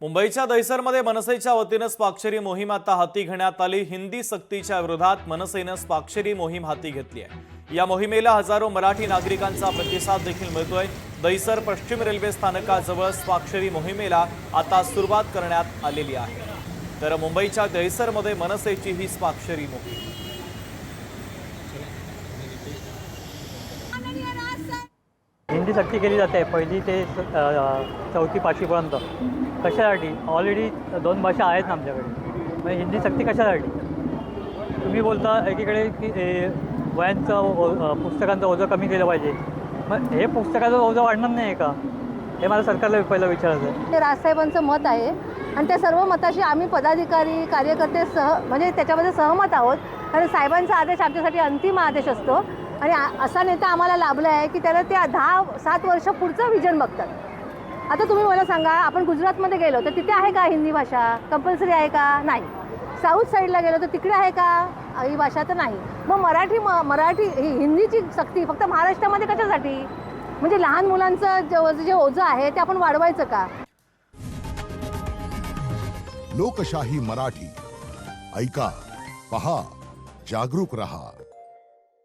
मुंबईच्या दहिसरमध्ये मनसेच्या वतीनं स्वाक्षरी मोहीम आता हाती घेण्यात आली। हिंदी सक्तीच्या विरोधात मनसेनं स्वाक्षरी मोहीम हाती घेतली आहे। या मोहिमेला हजारो मराठी नागरिकांचा प्रतिसाद देखील मिळतोय। दहिसर पश्चिम रेल्वे स्थानकाजवळ स्वाक्षरी मोहिमेला आता सुरुवात करण्यात आलेली आहे। तर मुंबईच्या दहिसरमध्ये मनसेची ही स्वाक्षरी मोहीम हिंदी सक्ती केली जाते पहिली ते चौथी पाचवीपर्यंत। कशासाठी? ऑलरेडी 2 भाषा आहेत ना आमच्याकडे, मग हिंदी सक्ती कशासाठी? तुम्ही बोलता एकीकडे की वयांचं पुस्तकांचं ओझं कमी केलं पाहिजे, मग हे पुस्तकाचं ओझं वाढणार नाही का? हे मला सरकारला पहिलं विचारायचं आहे। ते राजसाहेबांचं मत आहे आणि त्या सर्व मताशी आम्ही पदाधिकारी कार्यकर्ते म्हणजे त्याच्यामध्ये सहमत आहोत, कारण साहेबांचा आदेश आमच्यासाठी अंतिम आदेश असतो आणि असा नेता आम्हाला लाभला आहे की त्याला ते 10-7 वर्ष पुढचं विजन बघतात। आता तुम्ही मला सांगा, आपण गुजरातमध्ये गेलो तर तिथे आहे का हिंदी भाषा कंपल्सरी आहे का? नाही। साऊथ साईडला गेलो तर तिकडे आहे का ही भाषा? तर नाही। मग मराठी ही हिंदीची सक्ती फक्त महाराष्ट्रामध्ये कशासाठी? म्हणजे लहान मुलांचं जे ओझं आहे ते आपण वाढवायचं का? लोकशाही मराठी ऐका, पहा, जागरूक रहा।